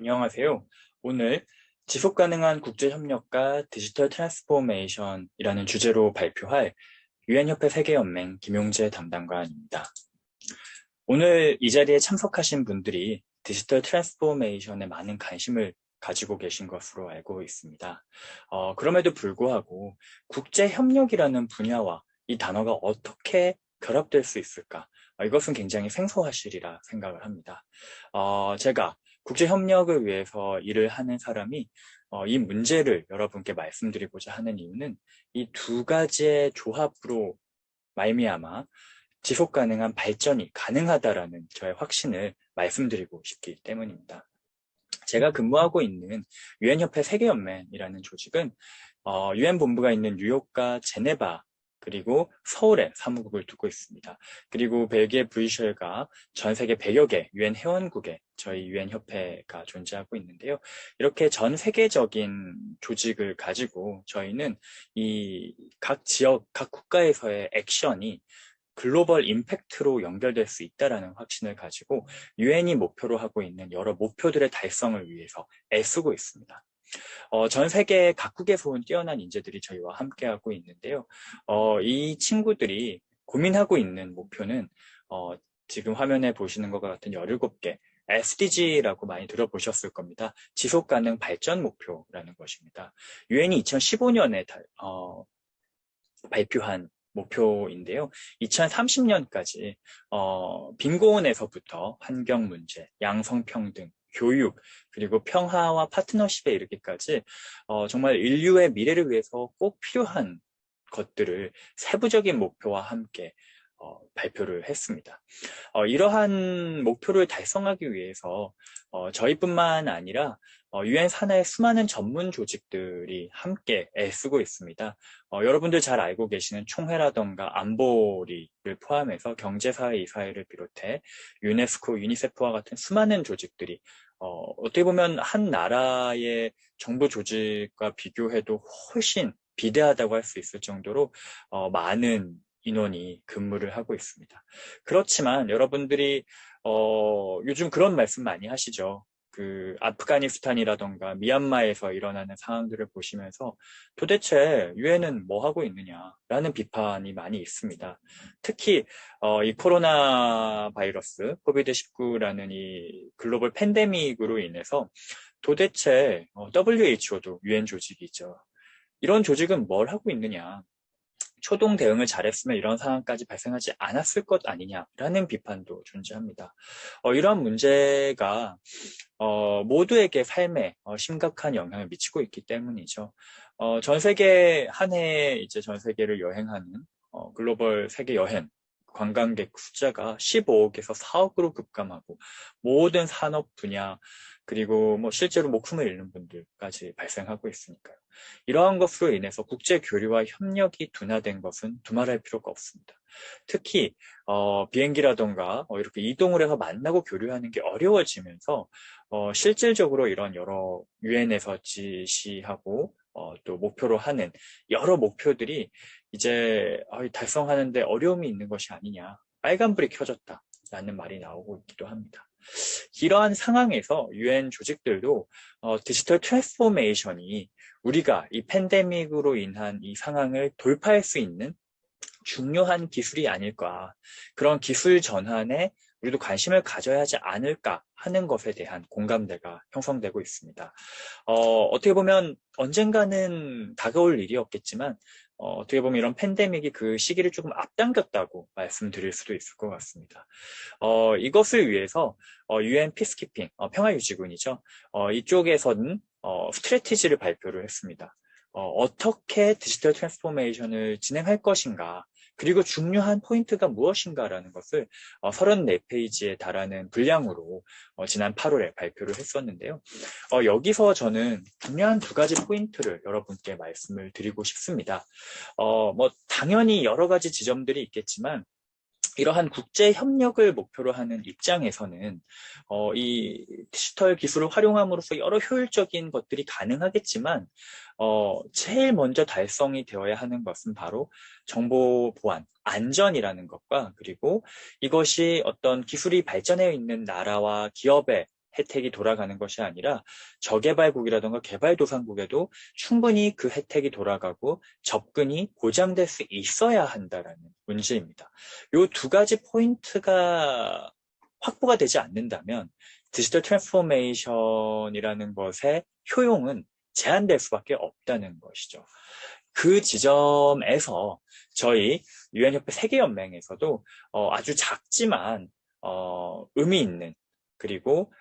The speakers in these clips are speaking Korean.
안녕하세요. 오늘 지속가능한 국제협력과 디지털 트랜스포메이션이라는 주제로 발표할 유엔협회 세계연맹 김용재 담당관입니다. 오늘 이 자리에 참석하신 분들이 디지털 트랜스포메이션에 많은 관심을 가지고 계신 것으로 알고 있습니다. 그럼에도 불구하고 국제협력이라는 분야와 이 단어가 어떻게 결합될 수 있을까? 이것은 굉장히 생소하시리라 생각을 합니다. 제가 국제협력을 위해서 일을 하는 사람이 이 문제를 여러분께 말씀드리고자 하는 이유는 이 두 가지의 조합으로 말미암아 지속 가능한 발전이 가능하다라는 저의 확신을 말씀드리고 싶기 때문입니다. 제가 근무하고 있는 유엔협회 세계연맹이라는 조직은 유엔 본부가 있는 뉴욕과 제네바 그리고 서울에 사무국을 두고 있습니다. 그리고 벨기에 브뤼셀과 전 세계 100여 개 유엔 회원국에 저희 유엔 협회가 존재하고 있는데요. 이렇게 전 세계적인 조직을 가지고 저희는 이 각 지역, 각 국가에서의 액션이 글로벌 임팩트로 연결될 수 있다는 확신을 가지고 유엔이 목표로 하고 있는 여러 목표들의 달성을 위해서 애쓰고 있습니다. 전 세계 각국에서 온 뛰어난 인재들이 저희와 함께하고 있는데요. 이 친구들이 고민하고 있는 목표는 지금 화면에 보시는 것과 같은 17개 SDG라고 많이 들어보셨을 겁니다. 지속가능 발전 목표라는 것입니다. 유엔이 2015년에 발표한 목표인데요. 2030년까지 빈곤에서부터 환경 문제, 양성평등, 교육, 그리고 평화와 파트너십에 이르기까지 정말 인류의 미래를 위해서 꼭 필요한 것들을 세부적인 목표와 함께 발표를 했습니다. 이러한 목표를 달성하기 위해서 저희뿐만 아니라 유엔 산하의 수많은 전문 조직들이 함께 애쓰고 있습니다. 여러분들 잘 알고 계시는 총회라던가 안보리를 포함해서 경제사회 이사회를 비롯해 유네스코, 유니세프와 같은 수많은 조직들이 어떻게 보면 한 나라의 정부 조직과 비교해도 훨씬 비대하다고 할 수 있을 정도로 많은 인원이 근무를 하고 있습니다. 그렇지만 여러분들이 요즘 그런 말씀 많이 하시죠. 그 아프가니스탄이라던가 미얀마에서 일어나는 상황들을 보시면서 도대체 유엔은 뭐 하고 있느냐라는 비판이 많이 있습니다. 특히 이 코로나 바이러스 코비드-19라는 이 글로벌 팬데믹으로 인해서 도대체 WHO도 유엔 조직이죠. 이런 조직은 뭘 하고 있느냐? 초동 대응을 잘했으면 이런 상황까지 발생하지 않았을 것 아니냐라는 비판도 존재합니다. 이러한 문제가 모두에게 삶에 심각한 영향을 미치고 있기 때문이죠. 전 세계 한 해에 이제 전 세계를 여행하는 글로벌 세계 여행 관광객 숫자가 15억에서 4억으로 급감하고 모든 산업 분야 그리고 뭐 실제로 목숨을 잃는 분들까지 발생하고 있으니까요. 이러한 것으로 인해서 국제 교류와 협력이 둔화된 것은 두말할 필요가 없습니다. 특히 비행기라던가 이렇게 이동을 해서 만나고 교류하는 게 어려워지면서 실질적으로 이런 여러 유엔에서 지시하고 또 목표로 하는 여러 목표들이 이제 달성하는데 어려움이 있는 것이 아니냐. 빨간불이 켜졌다라는 말이 나오고 있기도 합니다. 이러한 상황에서 유엔 조직들도 디지털 트랜스포메이션이 우리가 이 팬데믹으로 인한 이 상황을 돌파할 수 있는 중요한 기술이 아닐까. 그런 기술 전환에 우리도 관심을 가져야 하지 않을까 하는 것에 대한 공감대가 형성되고 있습니다. 어떻게 보면 언젠가는 다가올 일이었겠지만 어떻게 보면 이런 팬데믹이 그 시기를 조금 앞당겼다고 말씀드릴 수도 있을 것 같습니다. 이것을 위해서 UN 피스키핑, 평화유지군이죠. 이쪽에서는 스트래티지를 발표를 했습니다. 어떻게 디지털 트랜스포메이션을 진행할 것인가, 그리고 중요한 포인트가 무엇인가라는 것을 34페이지에 달하는 분량으로 지난 8월에 발표를 했었는데요. 여기서 저는 중요한 두 가지 포인트를 여러분께 말씀을 드리고 싶습니다. 뭐 당연히 여러 가지 지점들이 있겠지만 이러한 국제 협력을 목표로 하는 입장에서는 이 디지털 기술을 활용함으로써 여러 효율적인 것들이 가능하겠지만 제일 먼저 달성이 되어야 하는 것은 바로 정보 보안, 안전이라는 것과 그리고 이것이 어떤 기술이 발전해 있는 나라와 기업의 혜택이 돌아가는 것이 아니라 저개발국이라던가 개발도상국에도 충분히 그 혜택이 돌아가고 접근이 보장될 수 있어야 한다라는 문제입니다. 이 두 가지 포인트가 확보가 되지 않는다면 디지털 트랜스포메이션이라는 것의 효용은 제한될 수밖에 없다는 것이죠. 그 지점에서 저희 유엔협회 세계연맹에서도 아주 작지만 의미 있는 그리고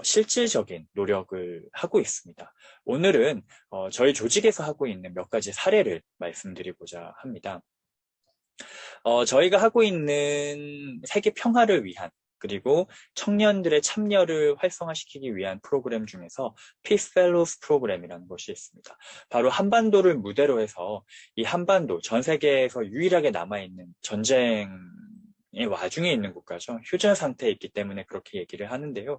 실질적인 노력을 하고 있습니다. 오늘은 저희 조직에서 하고 있는 몇 가지 사례를 말씀드리고자 합니다. 저희가 하고 있는 세계 평화를 위한 그리고 청년들의 참여를 활성화시키기 위한 프로그램 중에서 Peace Fellows 프로그램이라는 것이 있습니다. 바로 한반도를 무대로 해서 이 한반도, 전 세계에서 유일하게 남아있는 전쟁의 와중에 있는 국가죠. 휴전 상태에 있기 때문에 그렇게 얘기를 하는데요.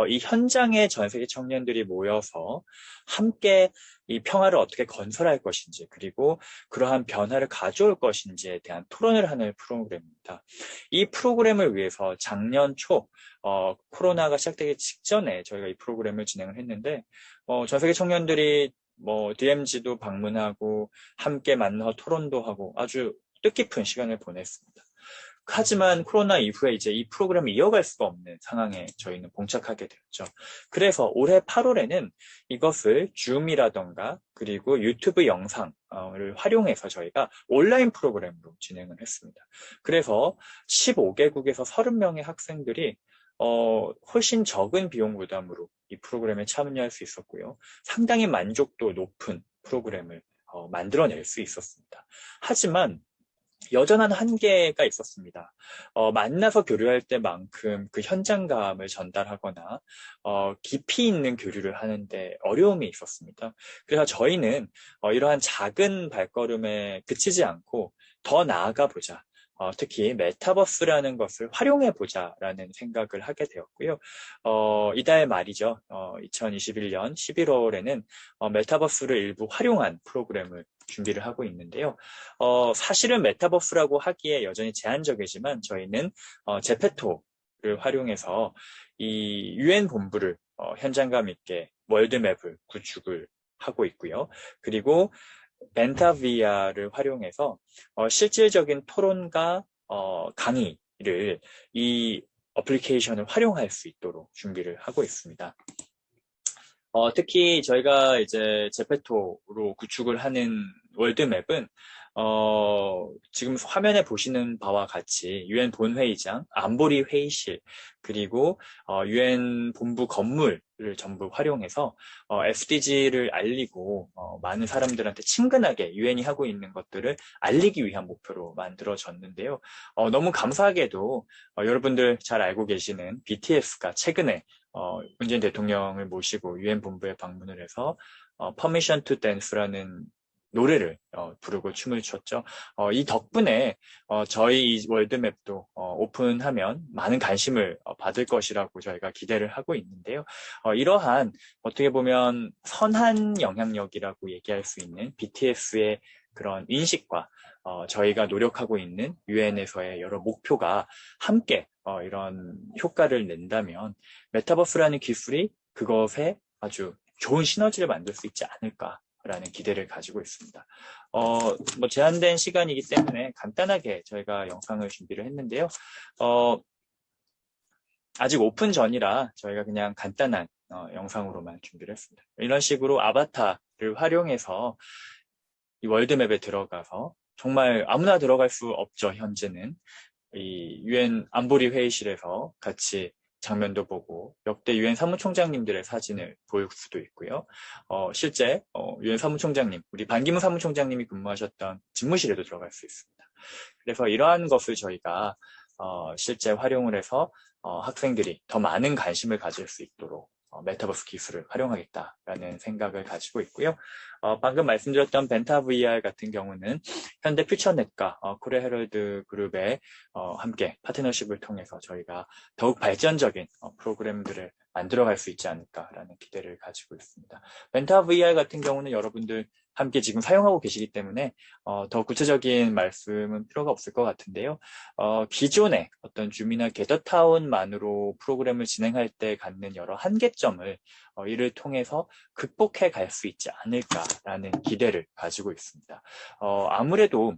이 현장에 전 세계 청년들이 모여서 함께 이 평화를 어떻게 건설할 것인지 그리고 그러한 변화를 가져올 것인지에 대한 토론을 하는 프로그램입니다. 이 프로그램을 위해서 작년 초 코로나가 시작되기 직전에 저희가 이 프로그램을 진행을 했는데 전 세계 청년들이 DMZ도 방문하고 함께 만나서 토론도 하고 아주 뜻깊은 시간을 보냈습니다. 하지만 코로나 이후에 이제 이 프로그램을 이어갈 수가 없는 상황에 저희는 봉착하게 되었죠. 그래서 올해 8월에는 이것을 줌이라던가 그리고 유튜브 영상을 활용해서 저희가 온라인 프로그램으로 진행을 했습니다. 그래서 15개국에서 30명의 학생들이 훨씬 적은 비용 부담으로 이 프로그램에 참여할 수 있었고요. 상당히 만족도 높은 프로그램을 만들어낼 수 있었습니다. 하지만 여전한 한계가 있었습니다. 만나서 교류할 때만큼 그 현장감을 전달하거나 깊이 있는 교류를 하는데 어려움이 있었습니다. 그래서 저희는 이러한 작은 발걸음에 그치지 않고 더 나아가 보자. 특히 메타버스라는 것을 활용해 보자라는 생각을 하게 되었고요. 이달 말이죠. 2021년 11월에는 메타버스를 일부 활용한 프로그램을 준비를 하고 있는데요. 사실은 메타버스라고 하기에 여전히 제한적이지만 저희는 제페토를 활용해서 이 UN 본부를 현장감 있게 월드맵을 구축을 하고 있고요. 그리고 벤타비아를 활용해서 실질적인 토론과 강의를 이 어플리케이션을 활용할 수 있도록 준비를 하고 있습니다. 특히 저희가 이제 제페토로 구축을 하는 월드맵은 지금 화면에 보시는 바와 같이 UN 본회의장, 안보리 회의실, 그리고 UN 본부 건물을 전부 활용해서 SDG를 알리고 많은 사람들한테 친근하게 UN이 하고 있는 것들을 알리기 위한 목표로 만들어졌는데요. 너무 감사하게도 여러분들 잘 알고 계시는 BTS가 최근에 문재인 대통령을 모시고 UN 본부에 방문을 해서 Permission to Dance라는 노래를 부르고 춤을 췄죠. 이 덕분에 저희 이 월드맵도 오픈하면 많은 관심을 받을 것이라고 저희가 기대를 하고 있는데요. 이러한 어떻게 보면 선한 영향력이라고 얘기할 수 있는 BTS의 그런 인식과 저희가 노력하고 있는 UN에서의 여러 목표가 함께 이런 효과를 낸다면 메타버스라는 기술이 그것에 아주 좋은 시너지를 만들 수 있지 않을까라는 기대를 가지고 있습니다. 제한된 시간이기 때문에 간단하게 저희가 영상을 준비를 했는데요. 아직 오픈 전이라 저희가 그냥 간단한 영상으로만 준비를 했습니다. 이런 식으로 아바타를 활용해서 이 월드맵에 들어가서 정말 아무나 들어갈 수 없죠. 현재는 이 UN 안보리 회의실에서 같이 장면도 보고 역대 UN 사무총장님들의 사진을 보일 수도 있고요. 실제 UN 사무총장님, 우리 반기문 사무총장님이 근무하셨던 집무실에도 들어갈 수 있습니다. 그래서 이러한 것을 저희가 실제 활용을 해서 학생들이 더 많은 관심을 가질 수 있도록 메타버스 기술을 활용하겠다라는 생각을 가지고 있고요. 방금 말씀드렸던 벤타 VR 같은 경우는 현대 퓨처넷과 코리아 헤럴드 그룹의 함께 파트너십을 통해서 저희가 더욱 발전적인 프로그램들을 만들어갈 수 있지 않을까라는 기대를 가지고 있습니다. 멘타 VR 같은 경우는 여러분들 함께 지금 사용하고 계시기 때문에 더 구체적인 말씀은 필요가 없을 것 같은데요. 기존의 어떤 줌이나 게더타운만으로 프로그램을 진행할 때 갖는 여러 한계점을 이를 통해서 극복해 갈 수 있지 않을까라는 기대를 가지고 있습니다. 아무래도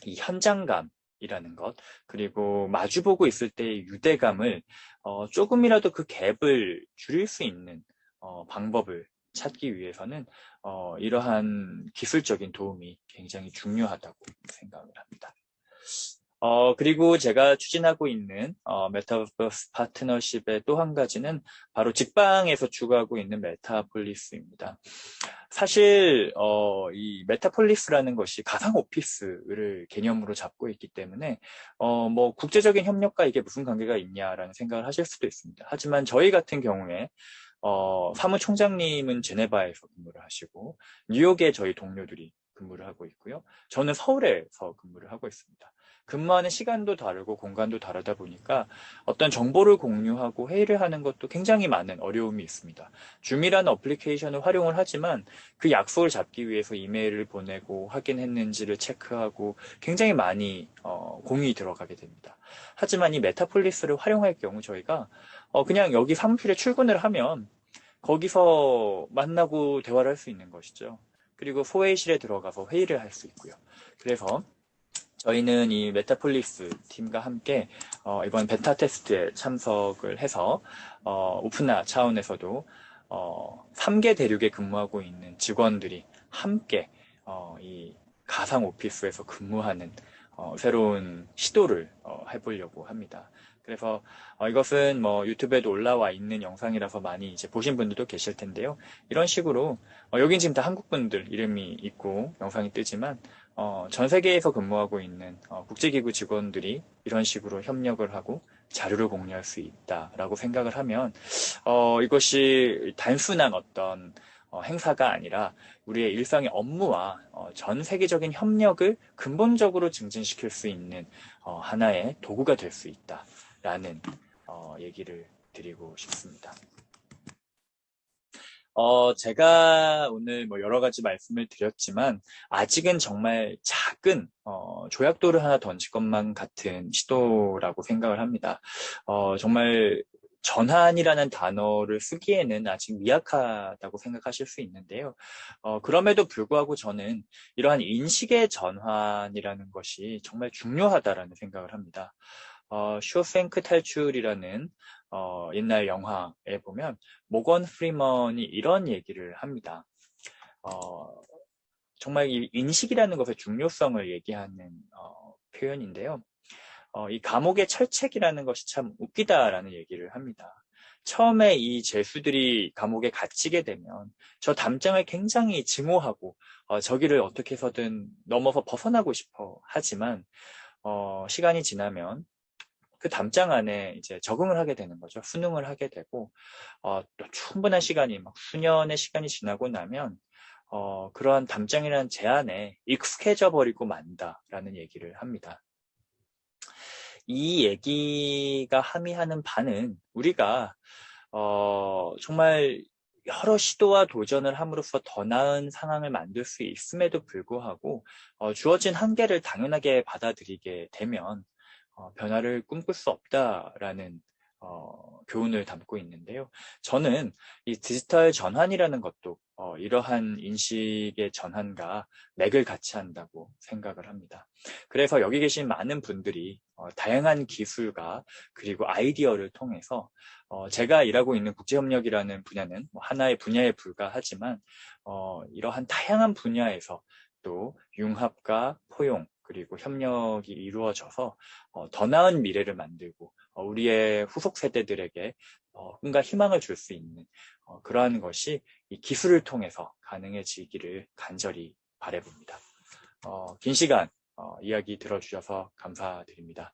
이 현장감이라는 것, 그리고 마주보고 있을 때의 유대감을 조금이라도 그 갭을 줄일 수 있는 방법을 찾기 위해서는 이러한 기술적인 도움이 굉장히 중요하다고 생각을 합니다. 그리고 제가 추진하고 있는 메타버스 파트너십의 또 한 가지는 바로 직방에서 추구하고 있는 메타폴리스입니다. 사실 이 메타폴리스라는 것이 가상 오피스를 개념으로 잡고 있기 때문에 뭐 국제적인 협력과 이게 무슨 관계가 있냐라는 생각을 하실 수도 있습니다. 하지만 저희 같은 경우에 사무총장님은 제네바에서 근무를 하시고 뉴욕에 저희 동료들이 근무를 하고 있고요. 저는 서울에서 근무를 하고 있습니다. 근무하는 시간도 다르고 공간도 다르다 보니까 어떤 정보를 공유하고 회의를 하는 것도 굉장히 많은 어려움이 있습니다. 줌이라는 어플리케이션을 활용을 하지만 그 약속을 잡기 위해서 이메일을 보내고 확인했는지를 체크하고 굉장히 많이 공이 들어가게 됩니다. 하지만 이 메타폴리스를 활용할 경우 저희가 그냥 여기 사무실에 출근을 하면 거기서 만나고 대화를 할 수 있는 것이죠. 그리고 소회의실에 들어가서 회의를 할 수 있고요. 그래서 저희는 이 메타폴리스 팀과 함께 이번 베타 테스트에 참석을 해서 오픈아 차원에서도 3개 대륙에 근무하고 있는 직원들이 함께 이 가상 오피스에서 근무하는 새로운 시도를 해보려고 합니다. 그래서 이것은 뭐 유튜브에도 올라와 있는 영상이라서 많이 이제 보신 분들도 계실 텐데요. 이런 식으로 여긴 지금 다 한국 분들 이름이 있고 영상이 뜨지만 전 세계에서 근무하고 있는 국제기구 직원들이 이런 식으로 협력을 하고 자료를 공유할 수 있다라고 생각을 하면 이것이 단순한 어떤 행사가 아니라 우리의 일상의 업무와 전 세계적인 협력을 근본적으로 증진시킬 수 있는 하나의 도구가 될 수 있다라는 얘기를 드리고 싶습니다. 제가 오늘 뭐 여러 가지 말씀을 드렸지만 아직은 정말 작은 조약돌을 하나 던질 것만 같은 시도라고 생각을 합니다. 정말 전환이라는 단어를 쓰기에는 아직 미약하다고 생각하실 수 있는데요. 그럼에도 불구하고 저는 이러한 인식의 전환이라는 것이 정말 중요하다라는 생각을 합니다. 쇼생크 탈출이라는 옛날 영화에 보면 모건 프리먼이 이런 얘기를 합니다. 정말 이 인식이라는 것의 중요성을 얘기하는 표현인데요. 이 감옥의 철책이라는 것이 참 웃기다라는 얘기를 합니다. 처음에 이 죄수들이 감옥에 갇히게 되면 저 담장을 굉장히 증오하고 저기를 어떻게 해서든 넘어서 벗어나고 싶어 하지만 시간이 지나면 그 담장 안에 이제 적응을 하게 되는 거죠. 수능을 하게 되고 또 충분한 시간이 막 수년의 시간이 지나고 나면 그러한 담장이라는 제한에 익숙해져 버리고 만다라는 얘기를 합니다. 이 얘기가 함의하는 바는 우리가 정말 여러 시도와 도전을 함으로써 더 나은 상황을 만들 수 있음에도 불구하고 주어진 한계를 당연하게 받아들이게 되면 변화를 꿈꿀 수 없다라는 교훈을 담고 있는데요. 저는 이 디지털 전환이라는 것도 이러한 인식의 전환과 맥을 같이 한다고 생각을 합니다. 그래서 여기 계신 많은 분들이 다양한 기술과 그리고 아이디어를 통해서 제가 일하고 있는 국제협력이라는 분야는 하나의 분야에 불과하지만 이러한 다양한 분야에서 또 융합과 포용 그리고 협력이 이루어져서 더 나은 미래를 만들고 우리의 후속 세대들에게 꿈과 희망을 줄 수 있는 그러한 것이 이 기술을 통해서 가능해지기를 간절히 바라봅니다. 긴 시간 이야기 들어주셔서 감사드립니다.